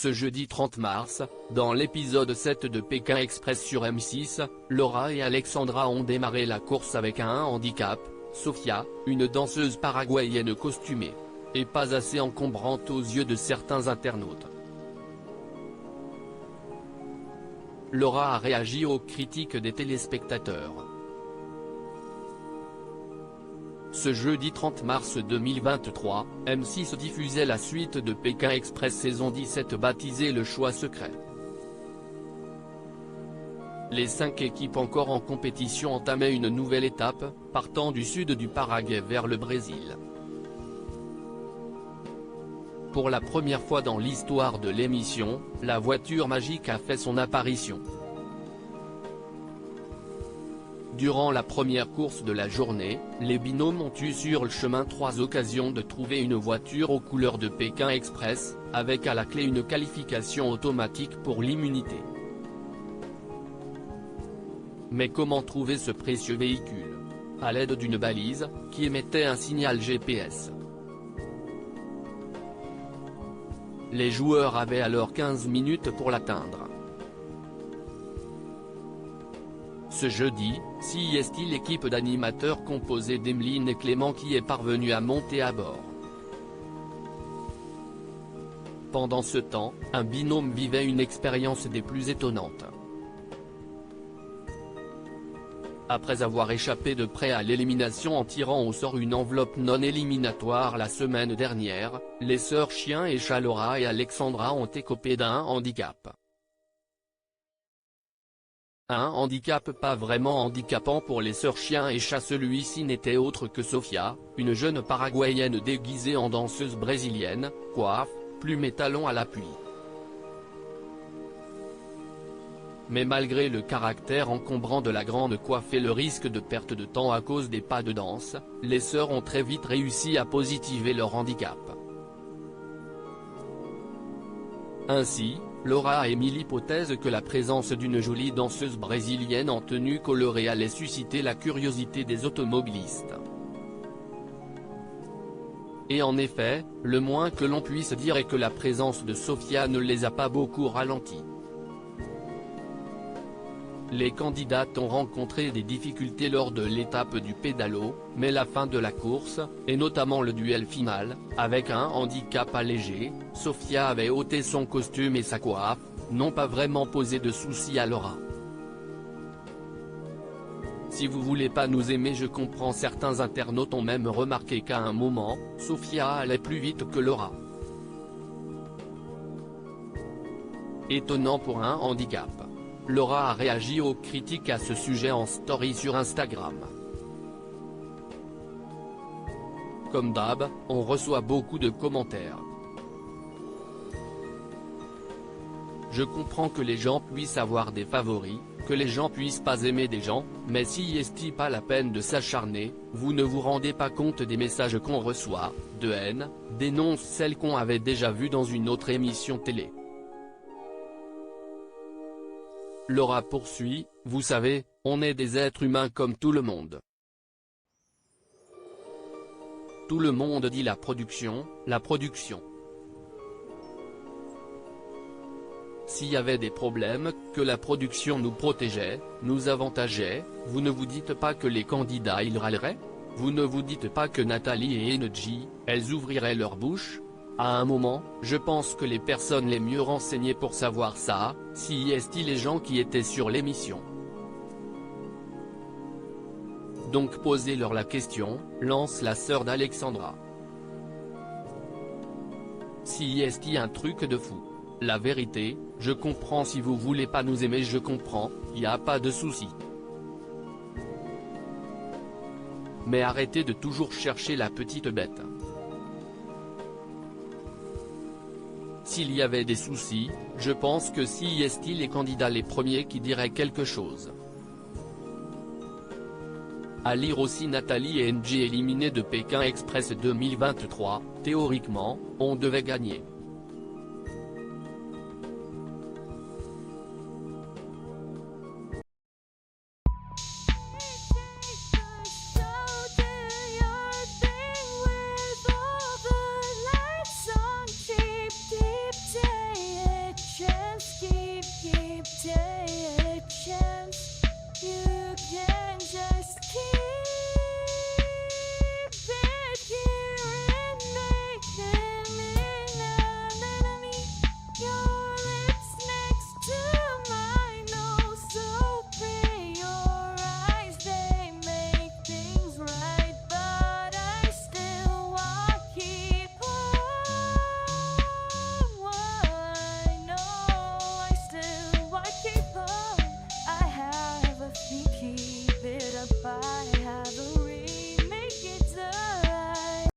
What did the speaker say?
Ce jeudi 30 mars, dans l'épisode 7 de Pékin Express sur M6, Laura et Alexandra ont démarré la course avec un handicap. Sofia, une danseuse paraguayenne costumée, et pas assez encombrante aux yeux de certains internautes. Laura a réagi aux critiques des téléspectateurs. Ce jeudi 30 mars 2023, M6 diffusait la suite de Pékin Express saison 17 baptisée Le Choix Secret. Les 5 équipes encore en compétition entamaient une nouvelle étape, partant du sud du Paraguay vers le Brésil. Pour la première fois dans l'histoire de l'émission, la voiture magique a fait son apparition. Durant la première course de la journée, les binômes ont eu sur le chemin 3 occasions de trouver une voiture aux couleurs de Pékin Express, avec à la clé une qualification automatique pour l'immunité. Mais comment trouver ce précieux véhicule? À l'aide d'une balise, qui émettait un signal GPS. Les joueurs avaient alors 15 minutes pour l'atteindre. Ce jeudi, CIST l'équipe d'animateurs composée d'Emeline et Clément qui est parvenue à monter à bord. Pendant ce temps, un binôme vivait une expérience des plus étonnantes. Après avoir échappé de près à l'élimination en tirant au sort une enveloppe non éliminatoire la semaine dernière, les sœurs Chien et Chat Laura et Alexandra ont écopé d'un handicap. Un handicap pas vraiment handicapant pour les sœurs Chien et Chat, celui-ci n'était autre que Sofia, une jeune paraguayenne déguisée en danseuse brésilienne, coiffe, plume et talons à l'appui. Mais malgré le caractère encombrant de la grande coiffe et le risque de perte de temps à cause des pas de danse, les sœurs ont très vite réussi à positiver leur handicap. Ainsi, Laura a émis l'hypothèse que la présence d'une jolie danseuse brésilienne en tenue colorée allait susciter la curiosité des automobilistes. Et en effet, le moins que l'on puisse dire est que la présence de Sofia ne les a pas beaucoup ralentis. Les candidates ont rencontré des difficultés lors de l'étape du pédalo, mais la fin de la course, et notamment le duel final, avec un handicap allégé, Sofia avait ôté son costume et sa coiffe, n'ont pas vraiment posé de soucis à Laura. Si vous voulez pas nous aimer, je comprends. Certains internautes ont même remarqué qu'à un moment, Sofia allait plus vite que Laura. Étonnant pour un handicap. Laura a réagi aux critiques à ce sujet en story sur Instagram. Comme d'hab, on reçoit beaucoup de commentaires. Je comprends que les gens puissent avoir des favoris, que les gens puissent pas aimer des gens, mais si est-il pas la peine de s'acharner, vous ne vous rendez pas compte des messages qu'on reçoit, de haine, dénonce celles qu'on avait déjà vues dans une autre émission télé. Laura poursuit, vous savez, on est des êtres humains comme tout le monde. Tout le monde dit la production, la production. S'il y avait des problèmes, que la production nous protégeait, nous avantageait, vous ne vous dites pas que les candidats ils râleraient? Vous ne vous dites pas que Nathalie et Engie, elles ouvriraient leur bouche? À un moment, je pense que les personnes les mieux renseignées pour savoir ça, si est-il les gens qui étaient sur l'émission. Donc posez-leur la question, lance la sœur d'Alexandra. Si est-il un truc de fou. La vérité, je comprends si vous voulez pas nous aimer, je comprends, y a pas de souci. Mais arrêtez de toujours chercher la petite bête. S'il y avait des soucis, je pense que si est-il les candidats les premiers qui diraient quelque chose. À lire aussi Nathalie et Engie éliminés de Pékin Express 2023, théoriquement, on devait gagner.